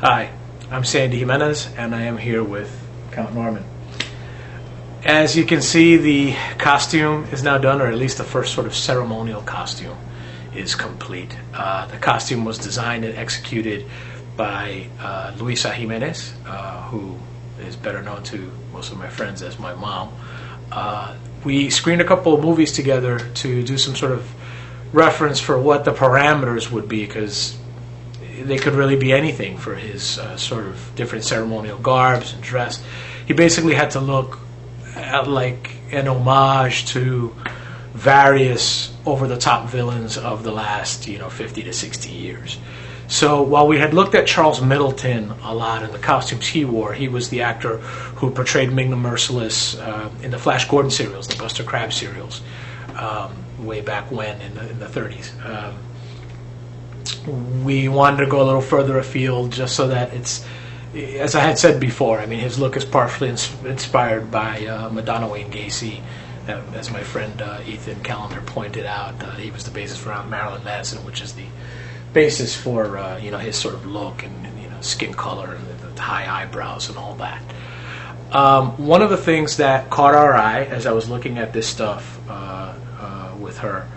Hi, I'm Sandy Jimenez, and I am here with Count Norman. As you can see, the costume is now done, or at least the first sort of ceremonial costume is complete. The costume was designed and executed by Luisa Jimenez, who is better known to most of my friends as my mom. We screened a couple of movies together to do some sort of reference for what the parameters would be, because they could really be anything for his sort of different ceremonial garbs and dress. He basically had to look at like an homage to various over-the-top villains of the last 50 to 60 years. So while we had looked at Charles Middleton a lot in the costumes he wore, he was the actor who portrayed Ming the Merciless in the Flash Gordon serials, the Buster Crabbe serials, way back when in the 30s. We wanted to go a little further afield just so that it's, as I had said before, I mean, his look is partially inspired by Madonna Wayne Gacy. As my friend Ethan Callender pointed out, he was the basis for Marilyn Manson, which is the basis for his sort of look and skin color and the high eyebrows and all that. One of the things that caught our eye as I was looking at this stuff with her,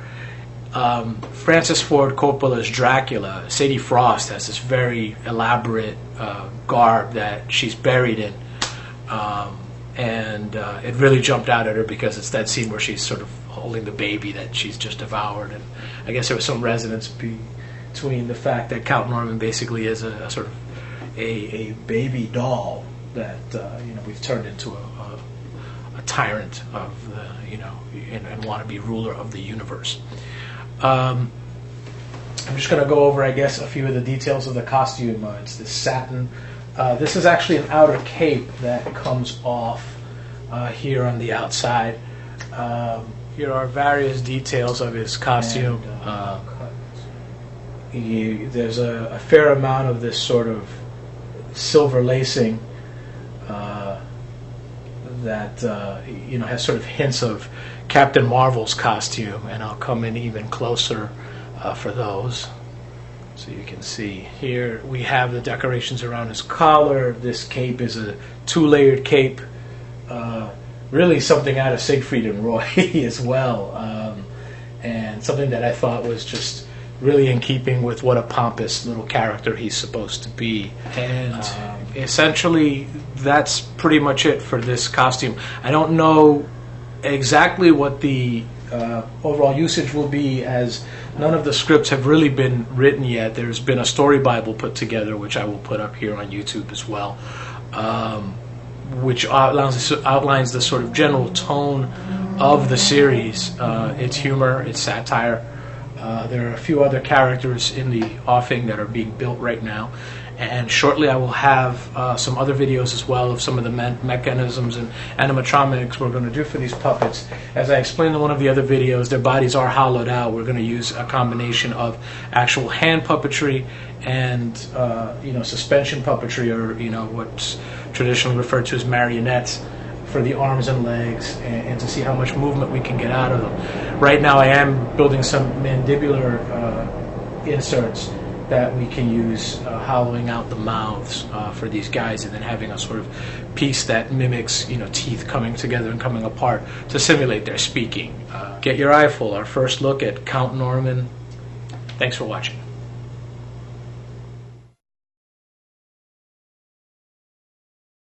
Francis Ford Coppola's Dracula, Sadie Frost has this very elaborate garb that she's buried in, and it really jumped out at her because it's that scene where she's sort of holding the baby that she's just devoured, and I guess there was some resonance between the fact that Count Norman basically is a sort of a baby doll that we've turned into a tyrant of the and wannabe ruler of the universe. I'm just going to go over, I guess, a few of the details of the costume. It's this satin. This is actually an outer cape that comes off here on the outside. Here are various details of his costume. There's a fair amount of this sort of silver lacing that has sort of hints of Captain Marvel's costume, and I'll come in even closer for those. So you can see here we have the decorations around his collar. This cape is a two-layered cape, really something out of Siegfried and Roy as well, and something that I thought was just really in keeping with what a pompous little character he's supposed to be. And essentially that's pretty much it for this costume. I don't know exactly what the overall usage will be, as none of the scripts have really been written yet. There's been a story bible put together, which I will put up here on YouTube as well, which outlines the sort of general tone of the series, its humor, its satire. There are a few other characters in the offing that are being built right now, and shortly I will have some other videos as well of some of the mechanisms and animatronics we're going to do for these puppets. As I explained in one of the other videos, their bodies are hollowed out. We're going to use a combination of actual hand puppetry and suspension puppetry, or what's traditionally referred to as marionettes, for the arms and legs, and to see how much movement we can get out of them. Right now I am building some mandibular inserts that we can use, hollowing out the mouths for these guys, and then having a sort of piece that mimics teeth coming together and coming apart to simulate their speaking. Get your eye full. Our first look at Count Norman. Thanks for watching.